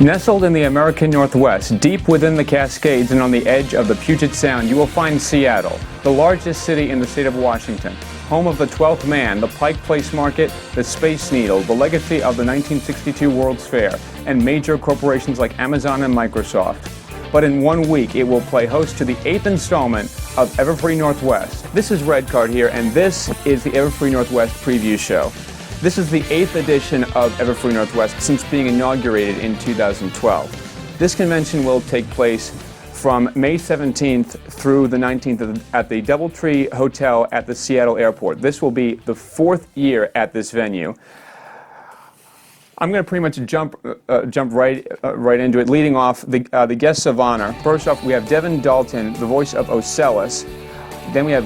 Nestled in the American Northwest, deep within the Cascades and on the edge of the Puget Sound, you will find Seattle, the largest city in the state of Washington, home of the 12th Man, the Pike Place Market, the Space Needle, the legacy of the 1962 World's Fair, and major corporations like Amazon and Microsoft. But in 1 week, it will play host to the 8th installment of Everfree Northwest. This is Red Card here, and this is the Everfree Northwest preview show. This is the 8th edition of Everfree Northwest since being inaugurated in 2012. This convention will take place from May 17th through the 19th at the DoubleTree Hotel at the Seattle Airport. This will be the 4th year at this venue. I'm going to pretty much jump right into it, leading off the guests of honor. First off, we have Devin Dalton, the voice of Ocellus. Then we have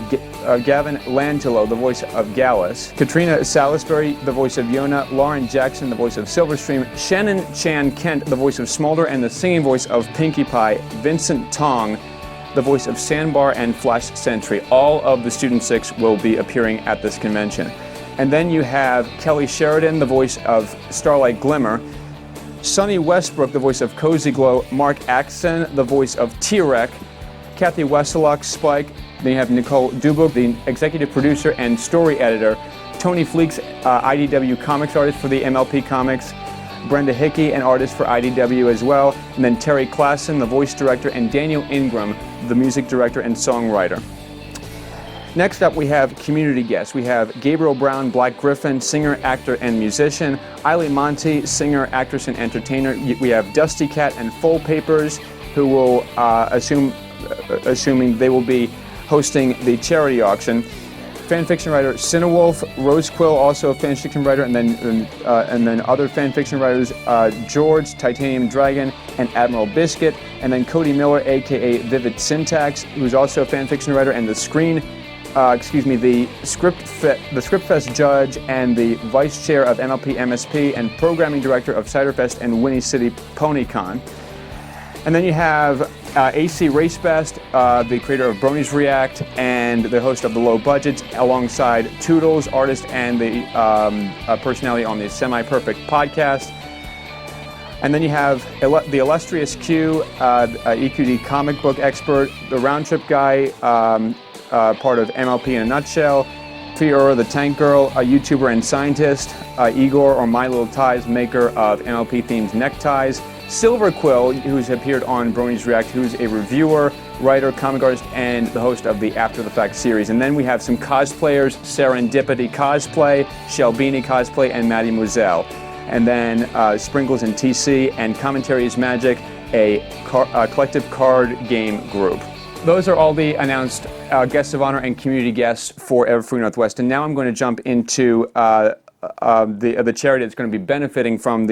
Gavin Langelo, the voice of Gallus, Katrina Salisbury, the voice of Yona, Lauren Jackson, the voice of Silverstream, Shannon Chan Kent, the voice of Smolder and the singing voice of Pinkie Pie, Vincent Tong, the voice of Sandbar and Flash Sentry. All of the Student Six will be appearing at this convention. And then you have Kelly Sheridan, the voice of Starlight Glimmer, Sonny Westbrook, the voice of Cozy Glow, Mark Axon, the voice of T-Rec, Kathy Wesselock, Spike. Then you have Nicole Dubuk, the executive producer and story editor, Tony Fleeks, IDW comics artist for the MLP Comics, Brenda Hickey, an artist for IDW as well, and then Terry Klassen, the voice director, and Daniel Ingram, the music director and songwriter. Next up, we have community guests. We have Gabriel Brown, Black Griffin, singer, actor, and musician. Eiley Monty, singer, actress, and entertainer. We have Dusty Cat and Full Papers, who will, assuming they will be hosting the charity auction. Fanfiction writer Cinewolf, Rose Quill, also a fanfiction writer, and then other fanfiction writers, George, Titanium Dragon, and Admiral Biscuit, and then Cody Miller, aka Vivid Syntax, who's also a fanfiction writer, and the Scriptfest judge and the vice chair of MLP MSP and programming director of Ciderfest and Winnie City PonyCon. And then you have AC Racebest, the creator of Bronies React and the host of The Low Budgets, alongside Toodles, artist and the personality on the Semi-Perfect podcast. And then you have the illustrious Q, EQD comic book expert, the Round Trip guy, part of MLP in a nutshell, Fiora the Tank Girl, a YouTuber and scientist, Igor or My Little Ties, maker of MLP themed neckties, Silver Quill, who's appeared on Bronies React, who's a reviewer, writer, comic artist, and the host of the After the Fact series. And then we have some cosplayers, Serendipity Cosplay, Shelbini Cosplay, and Maddie Muzell. And then Sprinkles and TC, and Commentary is Magic, a collective card game group. Those are all the announced guests of honor and community guests for Everfree Northwest. And now I'm going to jump into the charity that's going to be benefiting from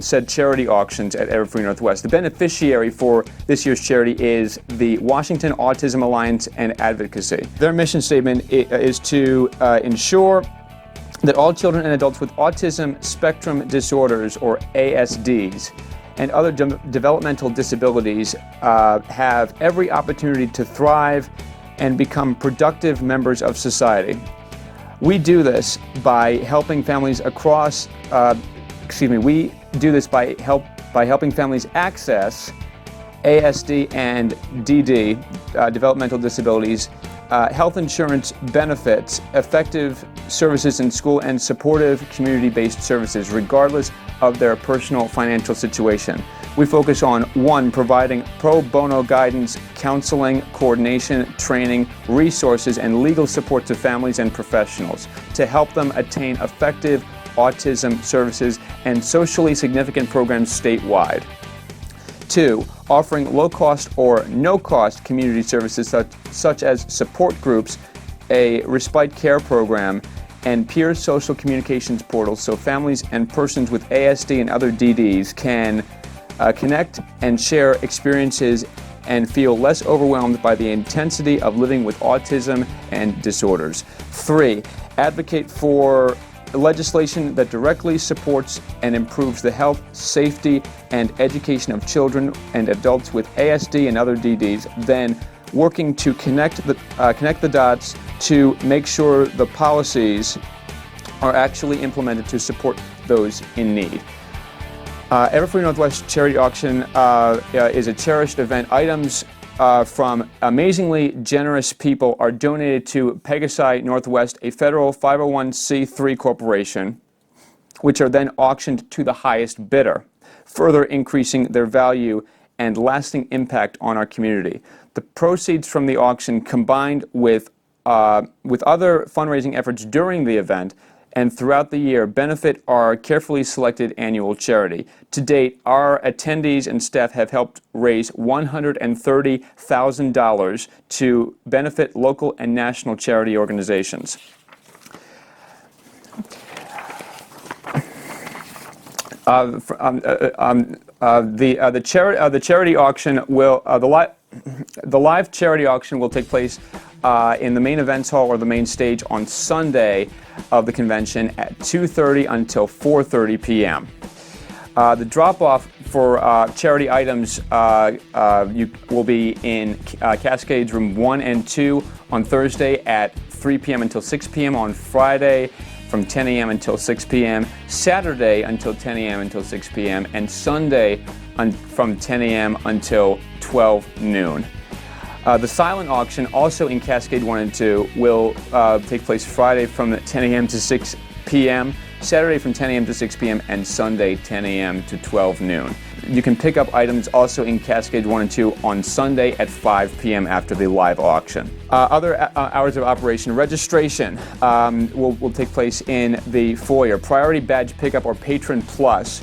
said charity auctions at Everfree Northwest. The beneficiary for this year's charity is the Washington Autism Alliance and Advocacy. Their mission statement is to ensure that all children and adults with autism spectrum disorders, or ASDs, and other developmental disabilities have every opportunity to thrive and become productive members of society. We do this by helping families across, we do this by helping families access ASD and DD, developmental disabilities, health insurance benefits, effective services in school, and supportive community-based services, regardless of their personal financial situation. We focus on 1, providing pro bono guidance, counseling, coordination, training, resources, and legal support to families and professionals to help them attain effective autism services and socially significant programs statewide. 2, offering low-cost or no-cost community services such as support groups, a respite care program, and peer social communications portals so families and persons with ASD and other DDs can connect and share experiences and feel less overwhelmed by the intensity of living with autism and disorders. 3, advocate for legislation that directly supports and improves the health, safety, and education of children and adults with ASD and other DDs, then working to connect the dots to make sure the policies are actually implemented to support those in need. Everfree Northwest Charity Auction is a cherished event. Items from amazingly generous people are donated to Pegasi Northwest, a federal 501c3 corporation, which are then auctioned to the highest bidder, further increasing their value and lasting impact on our community. The proceeds from the auction, combined with other fundraising efforts during the event and throughout the year, benefit our carefully selected annual charity. To date, our attendees and staff have helped raise $130,000 to benefit local and national charity organizations. The charity auction will the live charity auction will take place in the main events hall or the main stage on Sunday of the convention at 2:30 until 4:30 p.m. The drop-off for charity items will be in Cascades Room 1 and 2 on Thursday at 3 p.m. until 6 p.m. on Friday from 10 a.m. until 6 p.m., Saturday until 10 a.m. until 6 p.m., and Sunday from 10 a.m. until 12 noon. The silent auction, also in Cascade 1 and 2, will take place Friday from 10 a.m. to 6 p.m., Saturday from 10 a.m. to 6 p.m., and Sunday 10 a.m. to 12 noon. You can pick up items also in Cascade 1 and 2 on Sunday at 5 p.m. after the live auction. Other hours of operation. Registration will take place in the foyer. Priority badge pickup or Patron Plus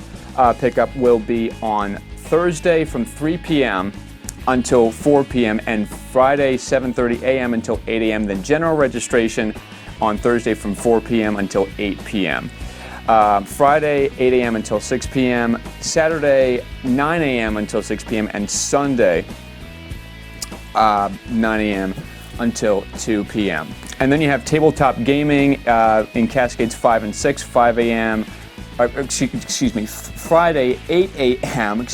pickup will be on Thursday from 3 p.m. until 4 p.m. and Friday 7:30 a.m. until 8 a.m. Then general registration on Thursday from 4 p.m. until 8 p.m. Friday 8 a.m. until 6 p.m., Saturday 9 a.m. until 6 p.m., and Sunday 9 a.m. until 2 p.m. And then you have tabletop gaming in Cascades 5 and 6, 5 a.m. Friday 8 a.m.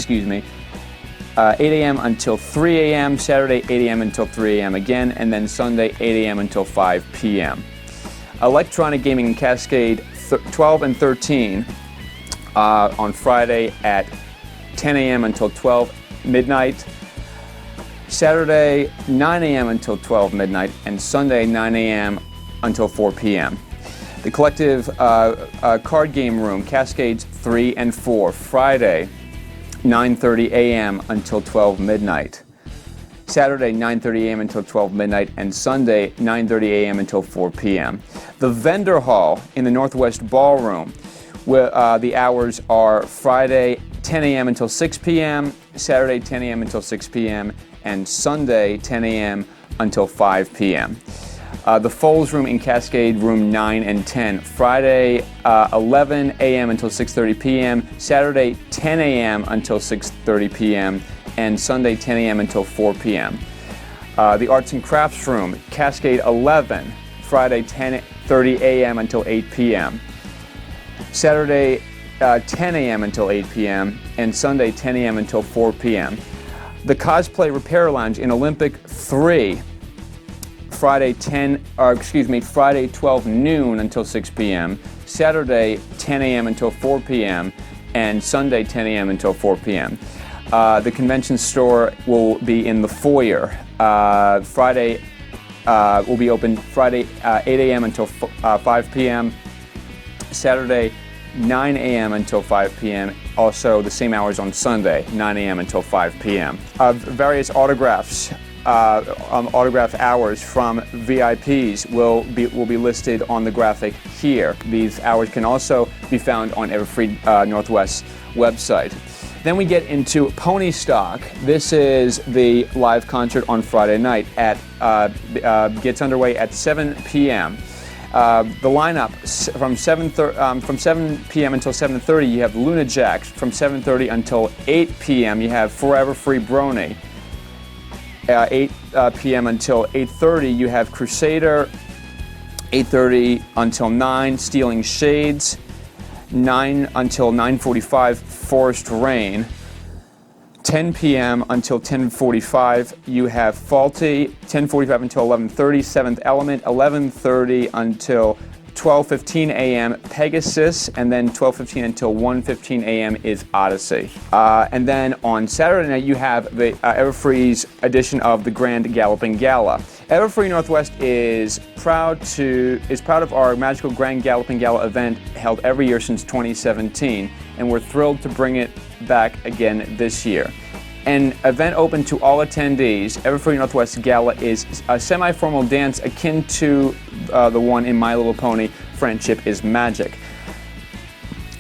8 a.m. until 3 a.m., Saturday 8 a.m. until 3 a.m. again, and then Sunday 8 a.m. until 5 p.m. Electronic gaming in Cascade 12 and 13 on Friday at 10 a.m. until 12 midnight, Saturday 9 a.m. until 12 midnight, and Sunday 9 a.m. until 4 p.m. The collective card game room, Cascades 3 and 4, Friday 9:30 a.m. until 12 midnight, Saturday 9:30 a.m. until 12 midnight, and Sunday 9:30 a.m. until 4 p.m. The vendor hall in the Northwest Ballroom, where the hours are Friday 10 a.m. until 6 p.m., Saturday 10 a.m. until 6 p.m., and Sunday 10 a.m. until 5 p.m. The Foles Room in Cascade Room 9 and 10, Friday 11 a.m. until 6:30 p.m., Saturday 10 a.m. until 6:30 p.m., and Sunday 10 a.m. until 4 p.m. The Arts and Crafts Room, Cascade 11, Friday 10:30 a.m. until 8 p.m., Saturday 10 a.m. until 8 p.m., and Sunday 10 a.m. until 4 p.m. The Cosplay Repair Lounge in Olympic 3, Friday 12 noon until 6 p.m., Saturday 10 a.m. until 4 p.m., and Sunday 10 a.m. until 4 p.m. The convention store will be in the foyer. Friday will be open Friday 8 a.m. until 5 p.m., Saturday 9 a.m. until 5 p.m., also the same hours on Sunday, 9 a.m. until 5 p.m. Various autograph hours from VIPs will be listed on the graphic here. These hours can also be found on Everfree Northwest's website. Then we get into PONYSTOCK. This is the live concert on Friday night gets underway at 7 p.m. The lineup from 7 p.m. until 7:30, you have Luna Jacks. From 7:30 until 8 p.m., you have Forever Free Brony. 8 p.m. until 8:30, you have Crusader. 8:30 until 9, Stealing Shades. 9 until 9:45, Forest Rain. 10 p.m. until 10:45, you have Faulty. 10:45 until 11:30, Seventh Element. 11:30 until 12:15 a.m. Pegasus, and then 12:15 until 1:15 a.m. is Odyssey. And then on Saturday night you have the Everfree's edition of the Grand Galloping Gala. Everfree Northwest is proud of our magical Grand Galloping Gala event held every year since 2017, and we're thrilled to bring it back again this year. An event open to all attendees, Everfree Northwest Gala is a semi-formal dance akin to the one in My Little Pony, Friendship is Magic.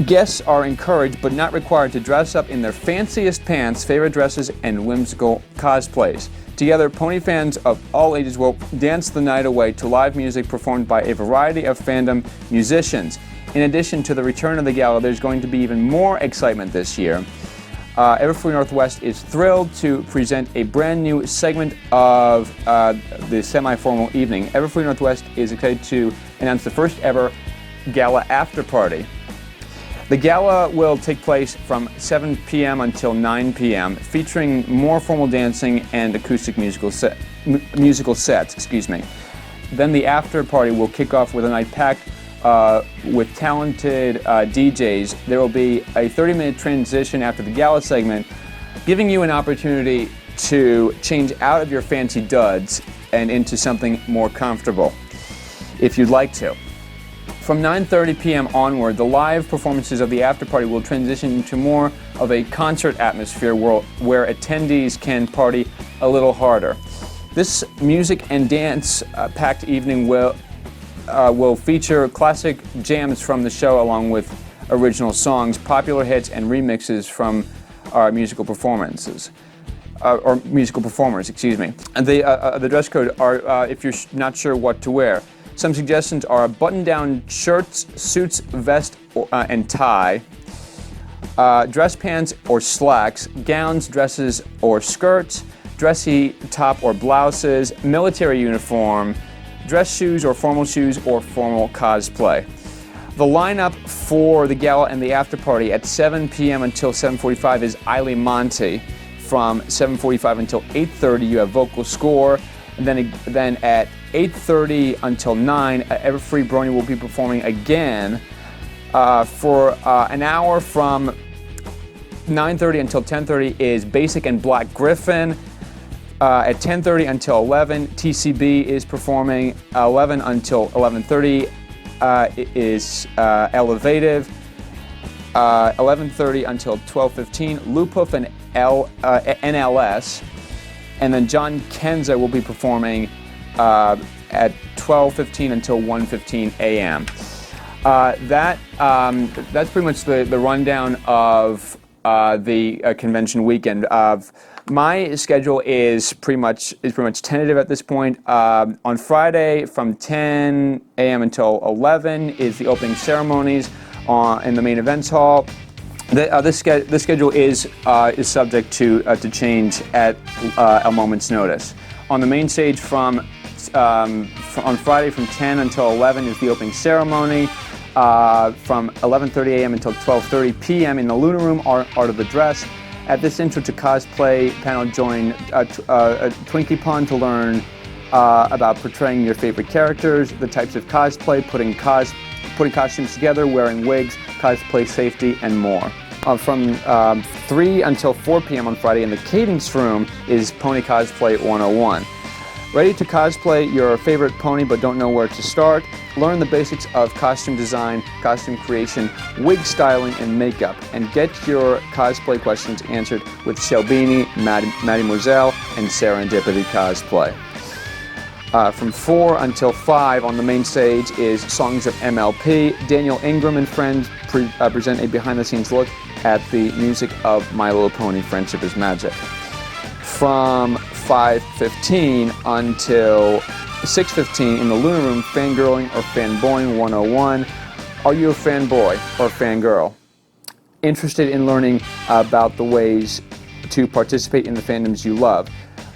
Guests are encouraged but not required to dress up in their fanciest pants, favorite dresses, and whimsical cosplays. Together, pony fans of all ages will dance the night away to live music performed by a variety of fandom musicians. In addition to the return of the gala, there's going to be even more excitement this year. Everfree Northwest is thrilled to present a brand new segment of the semi-formal evening. Everfree Northwest is excited to announce the first ever gala after party. The gala will take place from 7 p.m. until 9 p.m., featuring more formal dancing and acoustic musical sets. Excuse me. Then the after party will kick off with a night packed with talented DJs. There will be a 30-minute transition after the gala segment, giving you an opportunity to change out of your fancy duds and into something more comfortable, if you'd like to. From 9:30 p.m. onward, the live performances of the after party will transition into more of a concert atmosphere where attendees can party a little harder. This music and dance packed evening will feature classic jams from the show along with original songs, popular hits, and remixes from our musical performers, excuse me. And the dress code are, if you're not sure what to wear, some suggestions are button-down shirts, suits, vest, and tie, dress pants or slacks, gowns, dresses, or skirts, dressy top or blouses, military uniform, dress shoes or formal cosplay. The lineup for the gala and the after party at 7 p.m. until 7:45 is Eiley Monty. From 7:45 until 8:30 you have vocal score, and then at 8:30 until 9, Everfree Brony will be performing again for an hour. From 9:30 until 10:30 is Basic and Black Griffin. At 10:30 until 11, TCB is performing. 11 until 11:30 is Elevative. 11:30 until 12:15, Lupoof and NLS. And then John Kenza will be performing at 12:15 until 1:15 a.m. That's pretty much the rundown of the convention weekend. My schedule is pretty much tentative at this point. On Friday from 10 a.m. until 11 is the opening ceremonies in the main events hall. This schedule is subject to change at a moment's notice. On the main stage on Friday from 10 until 11 is the opening ceremony. From 11:30 a.m. until 12:30 p.m. in the Lunar Room, Art of the Dress. At this Intro to Cosplay panel, join Twinkie Pond to learn about portraying your favorite characters, the types of cosplay, putting costumes together, wearing wigs, cosplay safety, and more. From 3 until 4 p.m. on Friday in the Cadence Room is Pony Cosplay 101. Ready to cosplay your favorite pony but don't know where to start? Learn the basics of costume design, costume creation, wig styling, and makeup, and get your cosplay questions answered with Shelbini, Mademoiselle, and Serendipity Cosplay. From 4 until 5 on the main stage is Songs of MLP. Daniel Ingram and friends present a behind-the-scenes look at the music of My Little Pony, Friendship is Magic. From 5:15 until 6:15 in the Lunar Room, Fangirling or Fanboying 101. Are you a fanboy or fangirl? Interested in learning about the ways to participate in the fandoms you love?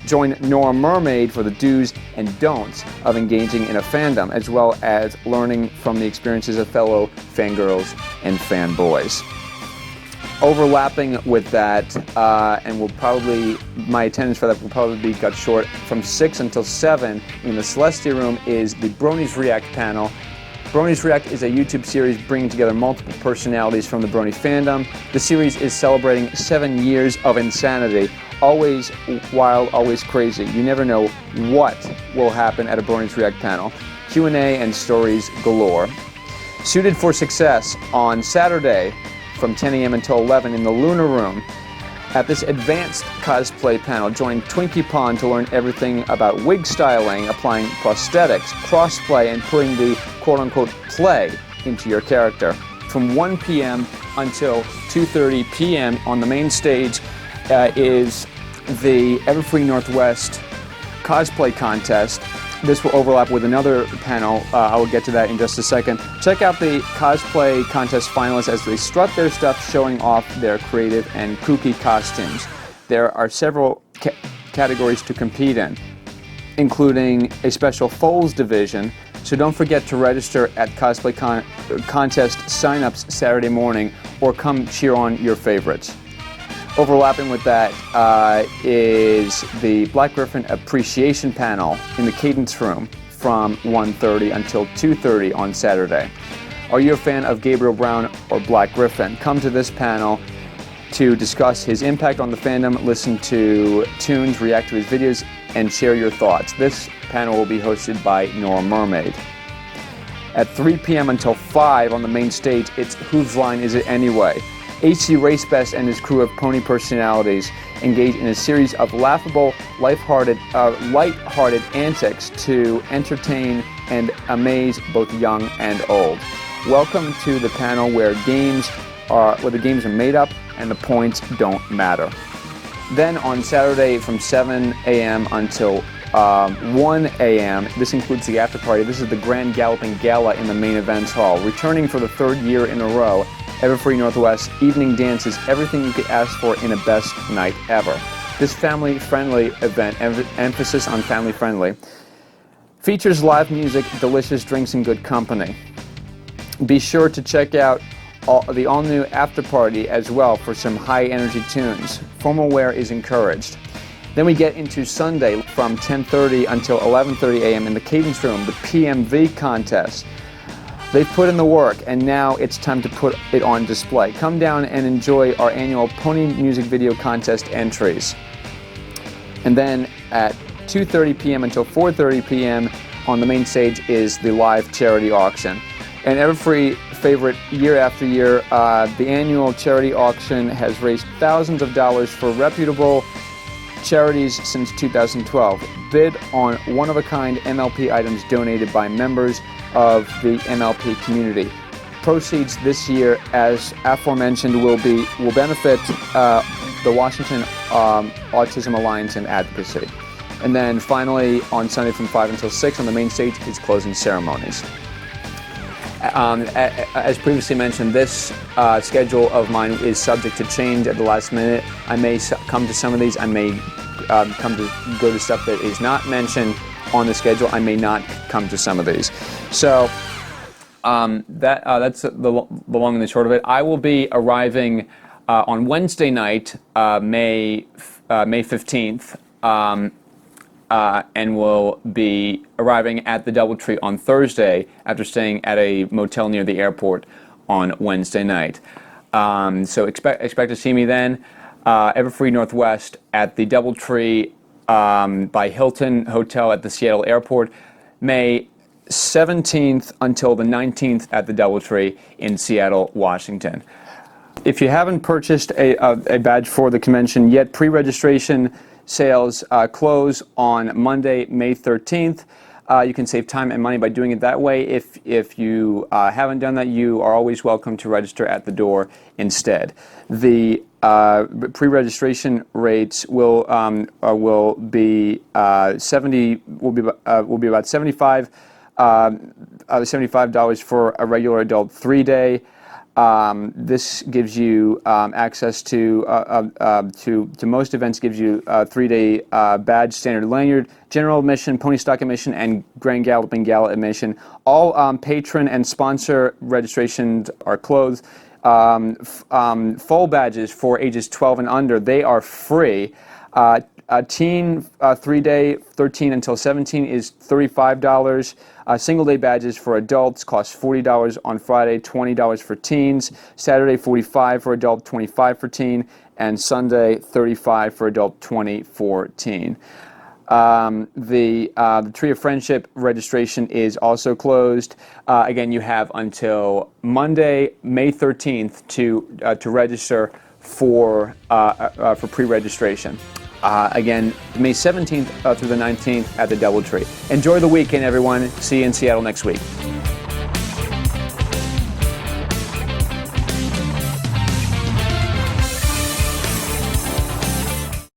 Join Nora Mermaid for the do's and don'ts of engaging in a fandom, as well as learning from the experiences of fellow fangirls and fanboys. Overlapping with that, and my attendance for that will probably be cut short, from 6 until 7 in the Celestia Room is the Bronies React panel. Bronies React is a YouTube series bringing together multiple personalities from the Brony fandom. The series is celebrating 7 years of insanity. Always wild, always crazy. You never know what will happen at a Bronies React panel. Q&A and stories galore. Suited for success on Saturday from 10 a.m. until 11 in the Lunar Room. At this advanced cosplay panel, join Twinkie Pond to learn everything about wig styling, applying prosthetics, crossplay, and putting the quote-unquote play into your character. From 1 p.m. until 2:30 p.m. on the main stage is the Everfree Northwest cosplay contest. This will overlap with another panel. I will get to that in just a second. Check out the cosplay contest finalists as they strut their stuff, showing off their creative and kooky costumes. There are several categories to compete in, including a special Foals division, so don't forget to register at cosplay contest signups Saturday morning, or come cheer on your favorites. Overlapping with that is the Black Griffin Appreciation Panel in the Cadence Room from 1:30 until 2:30 on Saturday. Are you a fan of Gabriel Brown or Black Griffin? Come to this panel to discuss his impact on the fandom, listen to tunes, react to his videos, and share your thoughts. This panel will be hosted by Nora Mermaid. At 3 p.m. until 5 on the main stage, it's Whose Line Is It Anyway? AC Racebest and his crew of pony personalities engage in a series of laughable, light-hearted antics to entertain and amaze both young and old. Welcome to the panel where the games are made up and the points don't matter. Then on Saturday from 7 a.m. until 1 a.m., this includes the after party. This is the Grand Galloping Gala in the main events hall. Returning for the 3rd year in a row, Everfree Northwest evening dances, everything you could ask for in a best night ever. This family-friendly event, emphasis on family-friendly, features live music, delicious drinks, and good company. Be sure to check out the all-new after party as well for some high-energy tunes. Formal wear is encouraged. Then we get into Sunday from 10:30 until 11:30 a.m. in the Cadence Room, the PMV contest. They've put in the work, and now it's time to put it on display. Come down and enjoy our annual Pony Music Video Contest entries. And then at 2:30 p.m. until 4:30 p.m. on the main stage is the live charity auction. And Everfree favorite year after year, the annual charity auction has raised thousands of dollars for reputable charities since 2012. Bid on one-of-a-kind MLP items donated by members of the MLP community. Proceeds this year, as aforementioned, will benefit the Washington Autism Alliance and Advocacy. And then finally, on Sunday from 5 until 6 on the main stage is closing ceremonies. As previously mentioned, this schedule of mine is subject to change at the last minute. I may come to some of these. I may go to stuff that is not mentioned on the schedule. I may not come to some of these. So that's the long and the short of it. I will be arriving on Wednesday night, May 15th. And will be arriving at the DoubleTree on Thursday after staying at a motel near the airport on Wednesday night. So expect to see me then. Everfree Northwest at the DoubleTree by Hilton Hotel at the Seattle airport, May 17th until the 19th at the DoubleTree in Seattle, Washington. If you haven't purchased a badge for the convention yet, pre-registration sales close on Monday, May 13th. You can save time and money by doing it that way. If you haven't done that, you are always welcome to register at the door instead. The pre-registration rates will be about $75 for a regular adult 3-day. This gives you access to most events. Gives you a 3-day badge, standard lanyard, general admission, PONYSTOCK admission, and Grand Galloping Gala admission. All patron and sponsor registrations are closed. Full badges for ages 12 and under, they are free. Teen 3-day, 13 until 17 is $35. Single-day badges for adults cost $40 on Friday, $20 for teens. Saturday, $45 for adult, $25 for teen. And Sunday, $35 for adult, $20 for teen. The Tree of Friendship registration is also closed. Again, you have until Monday, May 13th to register for pre-registration. Again, May 17th through the 19th at the DoubleTree. Enjoy the weekend, everyone. See you in Seattle next week.